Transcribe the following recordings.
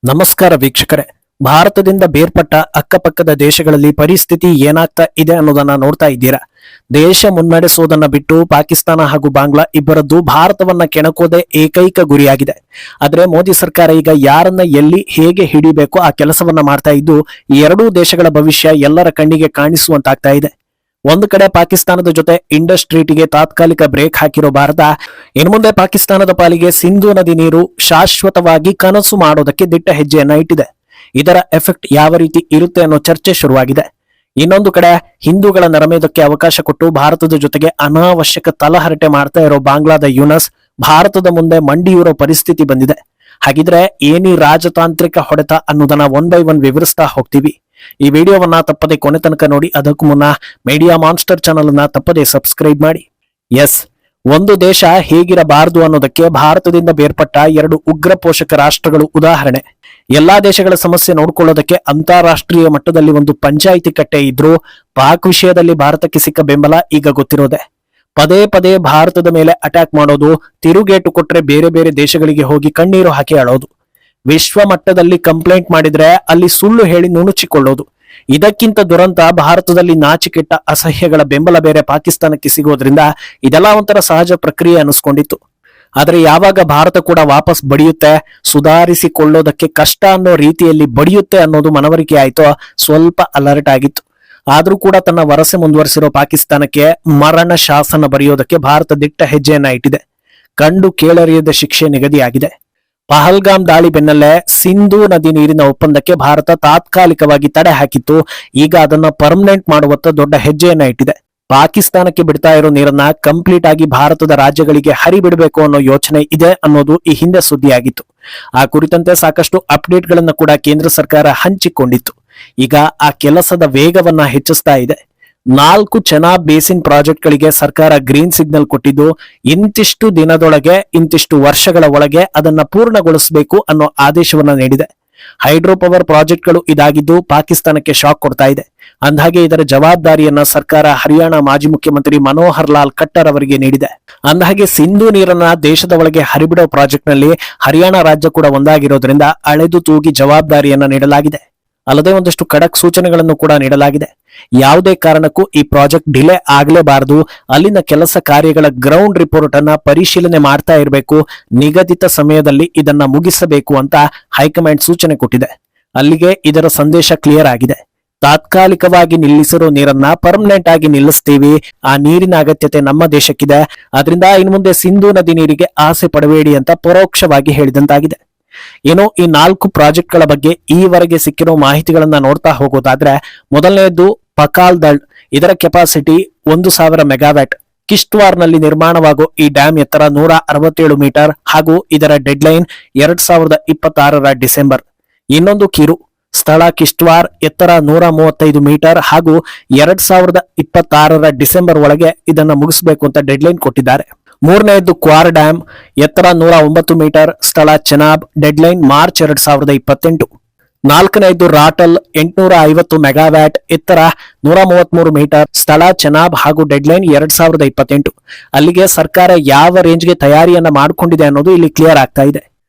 ನಮಸ್ಕಾರ ವೀಕ್ಷಕರೇ. ಭಾರತದಿಂದ ಬೇರ್ಪಟ್ಟ ಅಕ್ಕಪಕ್ಕದ ದೇಶಗಳಲ್ಲಿ ಪರಿಸ್ಥಿತಿ ಏನಾಗ್ತಾ ಇದೆ ಅನ್ನೋದನ್ನ ನೋಡ್ತಾ ಇದ್ದೀರಾ. ದೇಶ ಮುನ್ನಡೆಸೋದನ್ನ ಬಿಟ್ಟು ಪಾಕಿಸ್ತಾನ ಹಾಗೂ ಬಾಂಗ್ಲಾ ಇಬ್ಬರದ್ದು ಭಾರತವನ್ನ ಕೆಣಕೋದೇ ಏಕೈಕ ಗುರಿಯಾಗಿದೆ. ಆದ್ರೆ ಮೋದಿ ಸರ್ಕಾರ ಈಗ ಯಾರನ್ನ ಎಲ್ಲಿ ಹೇಗೆ ಹಿಡಿಬೇಕು ಆ ಕೆಲಸವನ್ನ ಮಾಡ್ತಾ ಇದ್ದು ಈ ಎರಡೂ ದೇಶಗಳ ಭವಿಷ್ಯ ಎಲ್ಲರ ಕಣ್ಣಿಗೆ ಕಾಣಿಸುವಂತಾಗ್ತಾ ಇದೆ. ಒಂದು ಕಡೆ ಪಾಕಿಸ್ತಾನದ ಜೊತೆ ಇಂಡಸ್ ಟ್ರೀಟಿಗೆ ತಾತ್ಕಾಲಿಕ ಬ್ರೇಕ್ ಹಾಕಿರೋ ಭಾರತ ಇನ್ನು ಮುಂದೆ ಪಾಕಿಸ್ತಾನದ ಪಾಲಿಗೆ ಸಿಂಧೂ ನದಿ ನೀರು ಶಾಶ್ವತವಾಗಿ ಕನಸು ಮಾಡೋದಕ್ಕೆ ದಿಟ್ಟ ಹೆಜ್ಜೆಯನ್ನ ಇಟ್ಟಿದೆ. ಇದರ ಎಫೆಕ್ಟ್ ಯಾವ ರೀತಿ ಇರುತ್ತೆ ಅನ್ನೋ ಚರ್ಚೆ ಶುರುವಾಗಿದೆ. ಇನ್ನೊಂದು ಕಡೆ ಹಿಂದೂಗಳ ನರಮೇಧಕ್ಕೆ ಅವಕಾಶ ಕೊಟ್ಟು ಭಾರತದ ಜೊತೆಗೆ ಅನಾವಶ್ಯಕ ತಲಹರಟೆ ಮಾಡ್ತಾ ಇರೋ ಬಾಂಗ್ಲಾದ ಯೂನಸ್ ಭಾರತದ ಮುಂದೆ ಮಂಡಿಯೂರೋ ಪರಿಸ್ಥಿತಿ ಬಂದಿದೆ. ಹಾಗಿದ್ರೆ ಏನಿ ರಾಜತಾಂತ್ರಿಕ ಹೊಡೆತ ಅನ್ನೋದನ್ನ ಒನ್ ಬೈ ಒನ್ ವಿವರಿಸ್ತಾ ಹೋಗ್ತೀವಿ. ಈ ವಿಡಿಯೋವನ್ನ ತಪ್ಪದೆ ಕೊನೆ ತನಕ ನೋಡಿ. ಅದಕ್ಕೂ ಮುನ್ನ ಮೀಡಿಯಾ ಮಾನ್ಸ್ಟರ್ ಚಾನಲ್ ಅನ್ನ ತಪ್ಪದೆ ಸಬ್ಸ್ಕ್ರೈಬ್ ಮಾಡಿ. ಎಸ್, ಒಂದು ದೇಶ ಹೇಗಿರಬಾರದು ಅನ್ನೋದಕ್ಕೆ ಭಾರತದಿಂದ ಬೇರ್ಪಟ್ಟ ಎರಡು ಉಗ್ರ ಪೋಷಕ ರಾಷ್ಟ್ರಗಳು ಉದಾಹರಣೆ. ಎಲ್ಲಾ ದೇಶಗಳ ಸಮಸ್ಯೆ ನೋಡ್ಕೊಳ್ಳೋದಕ್ಕೆ ಅಂತಾರಾಷ್ಟ್ರೀಯ ಮಟ್ಟದಲ್ಲಿ ಒಂದು ಪಂಚಾಯಿತಿ ಕಟ್ಟೆ ಇದ್ರೂ ಪಾಕ್ ವಿಷಯದಲ್ಲಿ ಭಾರತಕ್ಕೆ ಸಿಕ್ಕ ಬೆಂಬಲ ಈಗ ಗೊತ್ತಿರೋದೆ. ಪದೇ ಪದೇ ಭಾರತದ ಮೇಲೆ ಅಟ್ಯಾಕ್ ಮಾಡೋದು, ತಿರುಗೇಟು ಕೊಟ್ರೆ ಬೇರೆ ಬೇರೆ ದೇಶಗಳಿಗೆ ಹೋಗಿ ಕಣ್ಣೀರು ಹಾಕಿ ಅಳೋದು, ವಿಶ್ವ ಮಟ್ಟದಲ್ಲಿ ಕಂಪ್ಲೇಂಟ್ ಮಾಡಿದ್ರೆ ಅಲ್ಲಿ ಸುಳ್ಳು ಹೇಳಿ ನುಣುಚಿಕೊಳ್ಳೋದು. ಇದಕ್ಕಿಂತ ದುರಂತ ಭಾರತದಲ್ಲಿ ನಾಚಿಕೆಟ್ಟ ಅಸಹ್ಯಗಳ ಬೆಂಬಲ ಬೇರೆ ಪಾಕಿಸ್ತಾನಕ್ಕೆ ಸಿಗೋದ್ರಿಂದ ಇದೆಲ್ಲ ಒಂಥರ ಸಹಜ ಪ್ರಕ್ರಿಯೆ ಅನಿಸ್ಕೊಂಡಿತ್ತು. ಆದ್ರೆ ಯಾವಾಗ ಭಾರತ ಕೂಡ ವಾಪಸ್ ಬಡಿಯುತ್ತೆ, ಸುಧಾರಿಸಿಕೊಳ್ಳೋದಕ್ಕೆ ಕಷ್ಟ ಅನ್ನೋ ರೀತಿಯಲ್ಲಿ ಬಡಿಯುತ್ತೆ ಅನ್ನೋದು ಮನವರಿಕೆ ಆಯ್ತೋ ಸ್ವಲ್ಪ ಅಲರ್ಟ್ ಆಗಿತ್ತು. ಆದ್ರೂ ಕೂಡ ತನ್ನ ವರಸೆ ಮುಂದುವರೆಸಿರೋ ಪಾಕಿಸ್ತಾನಕ್ಕೆ ಮರಣ ಶಾಸನ ಬರೆಯೋದಕ್ಕೆ ಭಾರತ ದಿಟ್ಟ ಹೆಜ್ಜೆಯನ್ನ ಇಟ್ಟಿದೆ. ಕಂಡು ಕೇಳರಿಯದ ಶಿಕ್ಷೆ ನಿಗದಿಯಾಗಿದೆ. ಪಹಲ್ಗಾಮ್ ದಾಳಿ ಬೆನ್ನಲ್ಲೇ ಸಿಂಧೂ ನದಿ ನೀರಿನ ಒಪ್ಪಂದಕ್ಕೆ ಭಾರತ ತಾತ್ಕಾಲಿಕವಾಗಿ ತಡೆ ಹಾಕಿತ್ತು. ಈಗ ಅದನ್ನ ಪರ್ಮನೆಂಟ್ ಮಾಡುವತ್ತ ದೊಡ್ಡ ಹೆಜ್ಜೆಯನ್ನ ಇಟ್ಟಿದೆ. ಪಾಕಿಸ್ತಾನಕ್ಕೆ ಬಿಡ್ತಾ ಇರೋ ನೀರನ್ನ ಕಂಪ್ಲೀಟ್ ಆಗಿ ಭಾರತದ ರಾಜ್ಯಗಳಿಗೆ ಹರಿಬಿಡಬೇಕು ಅನ್ನೋ ಯೋಚನೆ ಇದೆ ಅನ್ನೋದು ಈ ಹಿಂದೆ ಸುದ್ದಿಯಾಗಿತ್ತು. ಆ ಕುರಿತಂತೆ ಸಾಕಷ್ಟು ಅಪ್ಡೇಟ್ ಗಳನ್ನ ಕೂಡ ಕೇಂದ್ರ ಸರ್ಕಾರ ಹಂಚಿಕೊಂಡಿತ್ತು. ಈಗ ಆ ಕೆಲಸದ ವೇಗವನ್ನ ಹೆಚ್ಚಿಸ್ತಾ ಇದೆ. 4 ಚೆನಾಬ್ ಬೇಸಿನ್ ಪ್ರಾಜೆಕ್ಟ್ ಗಳಿಗೆ ಸರ್ಕಾರ ಗ್ರೀನ್ ಸಿಗ್ನಲ್ ಕೊಟ್ಟಿದ್ದು ಇಂತಿಷ್ಟು ದಿನದೊಳಗೆ ಇಂತಿಷ್ಟು ವರ್ಷಗಳ ಒಳಗೆ ಅದನ್ನ ಪೂರ್ಣಗೊಳಿಸಬೇಕು ಅನ್ನೋ ಆದೇಶವನ್ನ ನೀಡಿದೆ. ಹೈಡ್ರೋ ಪವರ್ ಪ್ರಾಜೆಕ್ಟ್ಗಳು ಇದಾಗಿದ್ದು ಪಾಕಿಸ್ತಾನಕ್ಕೆ ಶಾಕ್ ಕೊಡ್ತಾ ಇದೆ. ಅಂದಹಾಗೆ ಇದರ ಜವಾಬ್ದಾರಿಯನ್ನ ಸರ್ಕಾರ ಹರಿಯಾಣ ಮಾಜಿ ಮುಖ್ಯಮಂತ್ರಿ ಮನೋಹರ್ ಲಾಲ್ ಖಟ್ಟರ್ ಅವರಿಗೆ ನೀಡಿದೆ. ಅಂದಹಾಗೆ ಸಿಂಧೂ ನೀರನ್ನ ದೇಶದ ಒಳಗೆ ಹರಿಬಿಡೋ ಪ್ರಾಜೆಕ್ಟ್ ನಲ್ಲಿ ಹರಿಯಾಣ ರಾಜ್ಯ ಕೂಡ ಒಂದಾಗಿರೋದ್ರಿಂದ ಅಳೆದು ತೂಗಿ ಜವಾಬ್ದಾರಿಯನ್ನ ನೀಡಲಾಗಿದೆ. ಅಲ್ಲದೆ ಒಂದಷ್ಟು ಖಡಕ್ ಸೂಚನೆಗಳನ್ನು ಕೂಡ ನೀಡಲಾಗಿದೆ. ಯಾವುದೇ ಕಾರಣಕ್ಕೂ ಈ ಪ್ರಾಜೆಕ್ಟ್ ಡಿಲೇ ಆಗಲೇಬಾರದು. ಅಲ್ಲಿನ ಕೆಲಸ ಕಾರ್ಯಗಳ ಗ್ರೌಂಡ್ ರಿಪೋರ್ಟ್ ಅನ್ನ ಪರಿಶೀಲನೆ ಮಾಡ್ತಾ ಇರಬೇಕು. ನಿಗದಿತ ಸಮಯದಲ್ಲಿ ಇದನ್ನ ಮುಗಿಸಬೇಕು ಅಂತ ಹೈಕಮಾಂಡ್ ಸೂಚನೆ ಕೊಟ್ಟಿದೆ. ಅಲ್ಲಿಗೆ ಇದರ ಸಂದೇಶ ಕ್ಲಿಯರ್ ಆಗಿದೆ. ತಾತ್ಕಾಲಿಕವಾಗಿ ನಿಲ್ಲಿಸಿರೋ ನೀರನ್ನ ಪರ್ಮನೆಂಟ್ ಆಗಿ ನಿಲ್ಲಿಸ್ತೀವಿ. ಆ ನೀರಿನ ಅಗತ್ಯತೆ ನಮ್ಮ ದೇಶಕ್ಕಿದೆ. ಆದ್ರಿಂದ ಇನ್ನು ಮುಂದೆ ಸಿಂಧೂ ನದಿ ನೀರಿಗೆ ಆಸೆ ಪಡಬೇಡಿ ಅಂತ ಪರೋಕ್ಷವಾಗಿ ಹೇಳಿದಂತಾಗಿದೆ. ಏನೋ ಈ 4 ಪ್ರಾಜೆಕ್ಟ್ ಗಳ ಬಗ್ಗೆ ಈವರೆಗೆ ಸಿಕ್ಕಿರೋ ಮಾಹಿತಿಗಳನ್ನ ನೋಡ್ತಾ ಹೋಗೋದಾದ್ರೆ, ಮೊದಲನೆಯದು ಪಕಾಲ್ ದಳ್. ಇದರ ಕೆಪಾಸಿಟಿ 1000 ಮೆಗಾವ್ಯಾಟ್. ಕಿಶ್ತ್ವಾರ್ ನಲ್ಲಿ ನಿರ್ಮಾಣವಾಗೋ ಈ ಡ್ಯಾಮ್ ಎತ್ತರ 167 ಮೀಟರ್ ಹಾಗೂ ಇದರ ಡೆಡ್ಲೈನ್ 2026 ಡಿಸೆಂಬರ್. ಇನ್ನೊಂದು ಕಿರು ಸ್ಥಳ ಕಿಶ್ತ್ವಾರ್, ಎತ್ತರ 135 ಮೀಟರ್ ಹಾಗೂ 2026 ಡಿಸೆಂಬರ್ ಒಳಗೆ ಇದನ್ನ ಮುಗಿಸಬೇಕು ಅಂತ ಡೆಡ್ಲೈನ್ ಕೊಟ್ಟಿದ್ದಾರೆ. ಮೂರನೆಯದ್ದು ಕ್ವಾರ್ ಡ್ಯಾಮ್, ಎತ್ತರ 109 ಮೀಟರ್, ಸ್ಥಳ ಚೆನಾಬ್, ಡೆಡ್ಲೈನ್ ಮಾರ್ಚ್ 2028. ನಾಲ್ಕನೆಯದ್ದು ರಾಟಲ್, 850 ಮೆಗಾವ್ಯಾಟ್, ಎತ್ತರ 133 ಮೀಟರ್, ಸ್ಥಳ ಚೆನಾಬ್ ಹಾಗೂ ಡೆಡ್ಲೈನ್ 2028. ಅಲ್ಲಿಗೆ ಸರ್ಕಾರ ಯಾವ ರೇಂಜ್ಗೆ ತಯಾರಿಯನ್ನ ಮಾಡಿಕೊಂಡಿದೆ ಅನ್ನೋದು ಇಲ್ಲಿ ಕ್ಲಿಯರ್ ಆಗ್ತಾ ಇದೆ.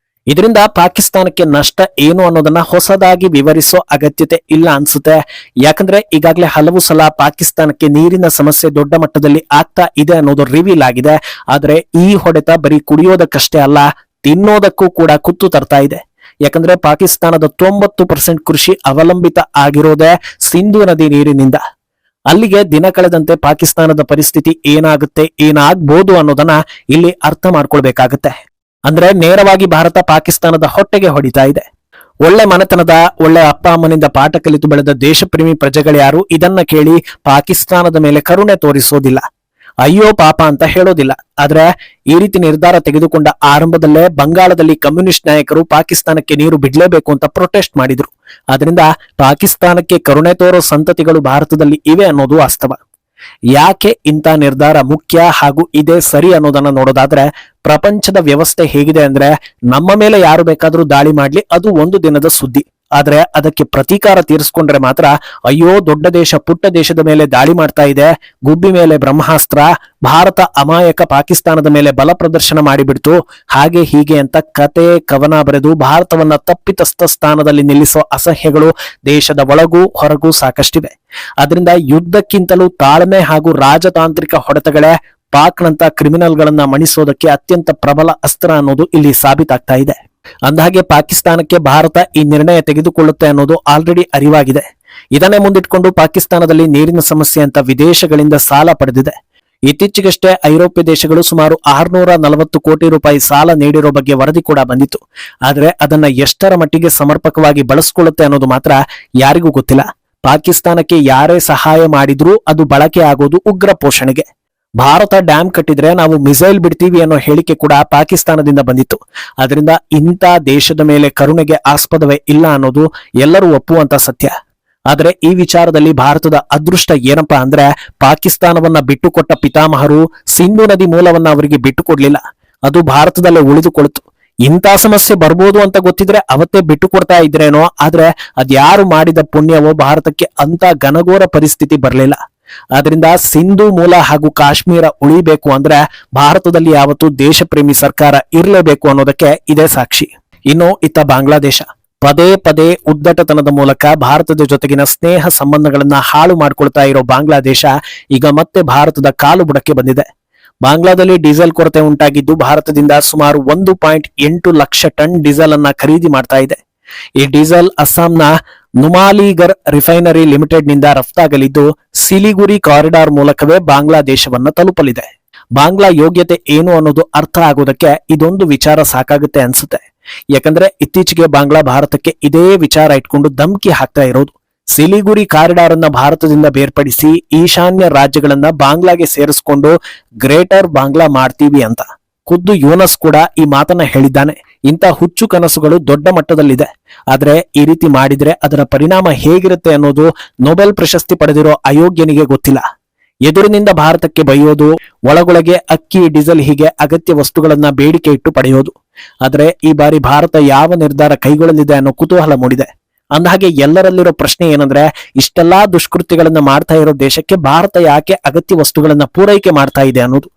ಇದರಿಂದ ಪಾಕಿಸ್ತಾನಕ್ಕೆ ನಷ್ಟ ಏನು ಅನ್ನೋದನ್ನ ಹೊಸದಾಗಿ ವಿವರಿಸೋ ಅಗತ್ಯತೆ ಇಲ್ಲ ಅನ್ಸುತ್ತೆ. ಯಾಕಂದ್ರೆ ಈಗಾಗಲೇ ಹಲವು ಸಲ ಪಾಕಿಸ್ತಾನಕ್ಕೆ ನೀರಿನ ಸಮಸ್ಯೆ ದೊಡ್ಡ ಮಟ್ಟದಲ್ಲಿ ಆಗ್ತಾ ಇದೆ ಅನ್ನೋದು ರಿವೀಲ್ ಆಗಿದೆ. ಆದ್ರೆ ಈ ಹೊಡೆತ ಬರೀ ಕುಡಿಯೋದಕ್ಕಷ್ಟೇ ಅಲ್ಲ, ತಿನ್ನೋದಕ್ಕೂ ಕೂಡ ಕುತ್ತು ತರ್ತಾ ಇದೆ. ಯಾಕಂದ್ರೆ ಪಾಕಿಸ್ತಾನದ 90% ಕೃಷಿ ಅವಲಂಬಿತ ಆಗಿರೋದೇ ಸಿಂಧೂ ನದಿ ನೀರಿನಿಂದ. ಅಲ್ಲಿಗೆ ದಿನ ಕಳೆದಂತೆ ಪಾಕಿಸ್ತಾನದ ಪರಿಸ್ಥಿತಿ ಏನಾಗ್ಬೋದು ಅನ್ನೋದನ್ನ ಇಲ್ಲಿ ಅರ್ಥ ಮಾಡ್ಕೊಳ್ಬೇಕಾಗತ್ತೆ. ಅಂದ್ರೆ ನೇರವಾಗಿ ಭಾರತ ಪಾಕಿಸ್ತಾನದ ಹೊಟ್ಟೆಗೆ ಹೊಡಿತಾ ಇದೆ. ಒಳ್ಳೆ ಮನೆತನದ ಒಳ್ಳೆ ಅಪ್ಪ ಅಮ್ಮನಿಂದ ಪಾಠ ಕಲಿತು ಬೆಳೆದ ದೇಶಪ್ರೇಮಿ ಪ್ರಜೆಗಳ್ಯಾರು ಇದನ್ನ ಕೇಳಿ ಪಾಕಿಸ್ತಾನದ ಮೇಲೆ ಕರುಣೆ ತೋರಿಸೋದಿಲ್ಲ, ಅಯ್ಯೋ ಪಾಪ ಅಂತ ಹೇಳೋದಿಲ್ಲ. ಆದ್ರೆ ಈ ರೀತಿ ನಿರ್ಧಾರ ತೆಗೆದುಕೊಂಡ ಆರಂಭದಲ್ಲೇ ಬಂಗಾಳದಲ್ಲಿ ಕಮ್ಯುನಿಸ್ಟ್ ನಾಯಕರು ಪಾಕಿಸ್ತಾನಕ್ಕೆ ನೀರು ಬಿಡ್ಲೇಬೇಕು ಅಂತ ಪ್ರೊಟೆಸ್ಟ್ ಮಾಡಿದ್ರು. ಆದ್ರಿಂದ ಪಾಕಿಸ್ತಾನಕ್ಕೆ ಕರುಣೆ ತೋರೋ ಸಂತತಿಗಳು ಭಾರತದಲ್ಲಿ ಇವೆ ಅನ್ನೋದು ವಾಸ್ತವ. ಯಾಕೆ ಇಂಥ ನಿರ್ಧಾರ ಮುಖ್ಯ ಹಾಗೂ ಇದೇ ಸರಿ ಅನ್ನೋದನ್ನ ನೋಡೋದಾದ್ರೆ, ಪ್ರಪಂಚದ ವ್ಯವಸ್ಥೆ ಹೇಗಿದೆ ಅಂದ್ರೆ ನಮ್ಮ ಮೇಲೆ ಯಾರು ಬೇಕಾದ್ರೂ ದಾಳಿ ಮಾಡ್ಲಿ, ಅದು ಒಂದು ದಿನದ ಸುದ್ದಿ. ಆದ್ರೆ ಅದಕ್ಕೆ ಪ್ರತೀಕಾರ ತೀರಿಸಿಕೊಂಡ್ರೆ ಮಾತ್ರ ಅಯ್ಯೋ ದೊಡ್ಡ ದೇಶ ಪುಟ್ಟ ದೇಶದ ಮೇಲೆ ದಾಳಿ ಮಾಡ್ತಾ ಇದೆ, ಗುಬ್ಬಿ ಮೇಲೆ ಬ್ರಹ್ಮಾಸ್ತ್ರ, ಭಾರತ ಅಮಾಯಕ ಪಾಕಿಸ್ತಾನದ ಮೇಲೆ ಬಲ ಪ್ರದರ್ಶನ ಮಾಡಿಬಿಡ್ತು, ಹಾಗೆ ಹೀಗೆ ಅಂತ ಕತೆ ಕವನ ಬರೆದು ಭಾರತವನ್ನ ತಪ್ಪಿತಸ್ಥ ಸ್ಥಾನದಲ್ಲಿ ನಿಲ್ಲಿಸುವ ಅಸಹ್ಯಗಳು ದೇಶದ ಒಳಗೂ ಹೊರಗೂ ಸಾಕಷ್ಟಿವೆ. ಅದರಿಂದ ಯುದ್ಧಕ್ಕಿಂತಲೂ ತಾಳ್ಮೆ ಹಾಗೂ ರಾಜತಾಂತ್ರಿಕ ಹೊಡೆತಗಳೇ ಪಾಕ್ನಂತ ಕ್ರಿಮಿನಲ್ಗಳನ್ನ ಮಣಿಸೋದಕ್ಕೆ ಅತ್ಯಂತ ಪ್ರಬಲ ಅಸ್ತ್ರ ಅನ್ನೋದು ಇಲ್ಲಿ ಸಾಬೀತಾಗ್ತಾ ಇದೆ. ಅಂದಹಾಗೆ ಪಾಕಿಸ್ತಾನಕ್ಕೆ ಭಾರತ ಈ ನಿರ್ಣಯ ತೆಗೆದುಕೊಳ್ಳುತ್ತೆ ಅನ್ನೋದು ಆಲ್ರೆಡಿ ಅರಿವಾಗಿದೆ. ಇದನ್ನೇ ಮುಂದಿಟ್ಕೊಂಡು ಪಾಕಿಸ್ತಾನದಲ್ಲಿ ನೀರಿನ ಸಮಸ್ಯೆ ಅಂತ ವಿದೇಶಗಳಿಂದ ಸಾಲ ಪಡೆದಿದೆ. ಇತ್ತೀಚೆಗಷ್ಟೇ ಐರೋಪ್ಯ ದೇಶಗಳು ಸುಮಾರು 640 ಕೋಟಿ ರೂಪಾಯಿ ಸಾಲ ನೀಡಿರೋ ಬಗ್ಗೆ ವರದಿ ಕೂಡ ಬಂದಿತ್ತು. ಆದ್ರೆ ಅದನ್ನ ಎಷ್ಟರ ಮಟ್ಟಿಗೆ ಸಮರ್ಪಕವಾಗಿ ಬಳಸ್ಕೊಳ್ಳುತ್ತೆ ಅನ್ನೋದು ಮಾತ್ರ ಯಾರಿಗೂ ಗೊತ್ತಿಲ್ಲ. ಪಾಕಿಸ್ತಾನಕ್ಕೆ ಯಾರೇ ಸಹಾಯ ಮಾಡಿದ್ರೂ ಅದು ಬಳಕೆ ಆಗೋದು ಉಗ್ರ ಪೋಷಣೆಗೆ. ಭಾರತ ಡ್ಯಾಂ ಕಟ್ಟಿದ್ರೆ ನಾವು ಮಿಸೈಲ್ ಬಿಡ್ತೀವಿ ಅನ್ನೋ ಹೇಳಿಕೆ ಕೂಡ ಪಾಕಿಸ್ತಾನದಿಂದ ಬಂದಿತ್ತು. ಅದರಿಂದ ಇಂಥ ದೇಶದ ಮೇಲೆ ಕರುಣೆಗೆ ಆಸ್ಪದವೇ ಇಲ್ಲ ಅನ್ನೋದು ಎಲ್ಲರೂ ಒಪ್ಪುವಂತ ಸತ್ಯ. ಆದ್ರೆ ಈ ವಿಚಾರದಲ್ಲಿ ಭಾರತದ ಅದೃಷ್ಟ ಏನಪ್ಪಾ ಅಂದ್ರೆ ಪಾಕಿಸ್ತಾನವನ್ನ ಬಿಟ್ಟುಕೊಟ್ಟ ಪಿತಾಮಹರು ಸಿಂಧು ನದಿ ಮೂಲವನ್ನ ಅವರಿಗೆ ಬಿಟ್ಟುಕೊಡ್ಲಿಲ್ಲ. ಅದು ಭಾರತದಲ್ಲೇ ಉಳಿದುಕೊಳ್ತು. ಇಂಥ ಸಮಸ್ಯೆ ಬರ್ಬೋದು ಅಂತ ಗೊತ್ತಿದ್ರೆ ಅವತ್ತೇ ಬಿಟ್ಟು ಕೊಡ್ತಾ ಇದ್ರೇನೋ, ಆದ್ರೆ ಅದ್ಯಾರು ಮಾಡಿದ ಪುಣ್ಯವೋ ಭಾರತಕ್ಕೆ ಅಂತ ಘನಘೋರ ಪರಿಸ್ಥಿತಿ ಬರಲಿಲ್ಲ. ಆದ್ರಿಂದ ಸಿಂಧು ಮೂಲ ಹಾಗೂ ಕಾಶ್ಮೀರ ಉಳಿಬೇಕು ಅಂದ್ರೆ ಭಾರತದಲ್ಲಿ ಯಾವತ್ತೂ ದೇಶ ಪ್ರೇಮಿ ಸರ್ಕಾರ ಇರಲೇಬೇಕು ಅನ್ನೋದಕ್ಕೆ ಇದೇ ಸಾಕ್ಷಿ. ಇನ್ನು ಇತ್ತ ಬಾಂಗ್ಲಾದೇಶ ಪದೇ ಪದೇ ಉದ್ದಟತನದ ಮೂಲಕ ಭಾರತದ ಜೊತೆಗಿನ ಸ್ನೇಹ ಸಂಬಂಧಗಳನ್ನ ಹಾಳು ಮಾಡ್ಕೊಳ್ತಾ ಇರೋ ಬಾಂಗ್ಲಾದೇಶ ಈಗ ಮತ್ತೆ ಭಾರತದ ಕಾಲು ಬುಡಕ್ಕೆ ಬಂದಿದೆ. ಬಾಂಗ್ಲಾದಲ್ಲಿ ಡೀಸೆಲ್ ಕೊರತೆ ಉಂಟಾಗಿದ್ದು ಭಾರತದಿಂದ ಸುಮಾರು 1.8 ಲಕ್ಷ ಟನ್ ಡೀಸೆಲ್ ಅನ್ನ ಖರೀದಿ ಮಾಡ್ತಾ ಇದೆ. ಈ ಡೀಸೆಲ್ ಅಸ್ಸಾಂನ ನುಮಾಲಿಗರ್ ರಿಫೈನರಿ ಲಿಮಿಟೆಡ್ ನಿಂದ ರಫ್ತಾಗಲಿದ್ದು ಸಿಲಿಗುರಿ ಕಾರಿಡಾರ್ ಮೂಲಕವೇ ಬಾಂಗ್ಲಾದೇಶವನ್ನ ತಲುಪಲಿದೆ. ಬಾಂಗ್ಲಾ ಯೋಗ್ಯತೆ ಏನು ಅನ್ನೋದು ಅರ್ಥ ಆಗೋದಕ್ಕೆ ಇದೊಂದು ವಿಚಾರ ಸಾಕಾಗುತ್ತೆ ಅನ್ಸುತ್ತೆ. ಯಾಕಂದ್ರೆ ಇತ್ತೀಚೆಗೆ ಬಾಂಗ್ಲಾ ಭಾರತಕ್ಕೆ ಇದೇ ವಿಚಾರ ಇಟ್ಕೊಂಡು ಧಮ್ಕಿ ಹಾಕ್ತಾ ಇರೋದು. ಸಿಲಿಗುರಿ ಕಾರಿಡಾರ್ ಅನ್ನ ಭಾರತದಿಂದ ಬೇರ್ಪಡಿಸಿ ಈಶಾನ್ಯ ರಾಜ್ಯಗಳನ್ನ ಬಾಂಗ್ಲಾಗೆ ಸೇರಿಸಿಕೊಂಡು ಗ್ರೇಟರ್ ಬಾಂಗ್ಲಾ ಮಾಡ್ತೀವಿ ಅಂತ ಖುದ್ದು ಯೂನಸ್ ಕೂಡ ಈ ಮಾತನ್ನ ಹೇಳಿದ್ದಾನೆ. ಇಂಥ ಹುಚ್ಚು ಕನಸುಗಳು ದೊಡ್ಡ ಮಟ್ಟದಲ್ಲಿದೆ. ಆದ್ರೆ ಈ ರೀತಿ ಮಾಡಿದ್ರೆ ಅದರ ಪರಿಣಾಮ ಹೇಗಿರುತ್ತೆ ಅನ್ನೋದು ನೊಬೆಲ್ ಪ್ರಶಸ್ತಿ ಪಡೆದಿರೋ ಅಯೋಗ್ಯನಿಗೆ ಗೊತ್ತಿಲ್ಲ. ಎದುರಿನಿಂದ ಭಾರತಕ್ಕೆ ಬೈಯೋದು, ಒಳಗೊಳಗೆ ಅಕ್ಕಿ ಡೀಸೆಲ್ ಹೀಗೆ ಅಗತ್ಯ ವಸ್ತುಗಳನ್ನ ಬೇಡಿಕೆ ಇಟ್ಟು ಪಡೆಯೋದು. ಆದ್ರೆ ಈ ಬಾರಿ ಭಾರತ ಯಾವ ನಿರ್ಧಾರ ಕೈಗೊಳ್ಳಲಿದೆ ಅನ್ನೋ ಕುತೂಹಲ ಮೂಡಿದೆ. ಅಂದಹಾಗೆ ಎಲ್ಲರಲ್ಲಿರೋ ಪ್ರಶ್ನೆ ಏನಂದ್ರೆ ಇಷ್ಟೆಲ್ಲಾ ದುಷ್ಕೃತ್ಯಗಳನ್ನ ಮಾಡ್ತಾ ಇರೋ ದೇಶಕ್ಕೆ ಭಾರತ ಯಾಕೆ ಅಗತ್ಯ ವಸ್ತುಗಳನ್ನ ಪೂರೈಕೆ ಮಾಡ್ತಾ ಇದೆ ಅನ್ನೋದು.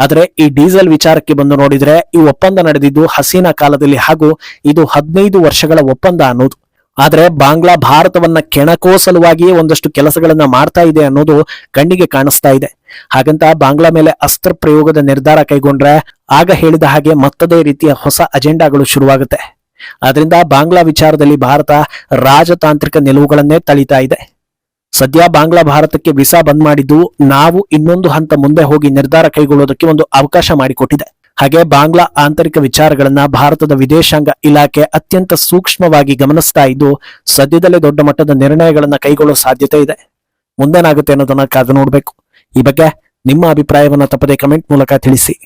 ಆದ್ರೆ ಈ ಡೀಸೆಲ್ ವಿಚಾರಕ್ಕೆ ಬಂದು ನೋಡಿದ್ರೆ ಈ ಒಪ್ಪಂದ ನಡೆದಿದ್ದು ಹಸೀನಾ ಕಾಲದಲ್ಲಿ ಹಾಗೂ ಇದು 15 ವರ್ಷಗಳ ಒಪ್ಪಂದ ಅನ್ನೋದು. ಆದ್ರೆ ಬಾಂಗ್ಲಾ ಭಾರತವನ್ನ ಕೆಣಕೋ ಸಲುವಾಗಿಯೇ ಒಂದಷ್ಟು ಕೆಲಸಗಳನ್ನ ಮಾಡ್ತಾ ಇದೆ ಅನ್ನೋದು ಕಣ್ಣಿಗೆ ಕಾಣಿಸ್ತಾ ಇದೆ. ಹಾಗಂತ ಬಾಂಗ್ಲಾ ಮೇಲೆ ಅಸ್ತ್ರ ಪ್ರಯೋಗದ ನಿರ್ಧಾರ ಕೈಗೊಂಡ್ರೆ ಆಗ ಹೇಳಿದ ಹಾಗೆ ಮತ್ತದೇ ರೀತಿಯ ಹೊಸ ಅಜೆಂಡಾಗಳು ಶುರುವಾಗುತ್ತೆ. ಆದ್ರಿಂದ ಬಾಂಗ್ಲಾ ವಿಚಾರದಲ್ಲಿ ಭಾರತ ರಾಜತಾಂತ್ರಿಕ ನಿಲುವುಗಳನ್ನೇ ತಳಿತಾ ಇದೆ. ಸದ್ಯ ಬಾಂಗ್ಲಾ ಭಾರತಕ್ಕೆ ವೀಸಾ ಬಂದ್ ಮಾಡಿದ್ದು ನಾವು ಇನ್ನೊಂದು ಹಂತ ಮುಂದೆ ಹೋಗಿ ನಿರ್ಧಾರ ಕೈಗೊಳ್ಳೋದಕ್ಕೆ ಒಂದು ಅವಕಾಶ ಮಾಡಿಕೊಟ್ಟಿದೆ. ಹಾಗೆ ಬಾಂಗ್ಲಾ ಆಂತರಿಕ ವಿಚಾರಗಳನ್ನ ಭಾರತದ ವಿದೇಶಾಂಗ ಇಲಾಖೆ ಅತ್ಯಂತ ಸೂಕ್ಷ್ಮವಾಗಿ ಗಮನಿಸ್ತಾ ಇದ್ದು ಸದ್ಯದಲ್ಲೇ ದೊಡ್ಡ ಮಟ್ಟದ ನಿರ್ಣಯಗಳನ್ನ ಕೈಗೊಳ್ಳೋ ಸಾಧ್ಯತೆ ಇದೆ. ಮುಂದೇನಾಗುತ್ತೆ ಅನ್ನೋದನ್ನ ಕಾದು ನೋಡ್ಬೇಕು. ಈ ಬಗ್ಗೆ ನಿಮ್ಮ ಅಭಿಪ್ರಾಯವನ್ನ ತಪ್ಪದೆ ಕಮೆಂಟ್ ಮೂಲಕ ತಿಳಿಸಿ.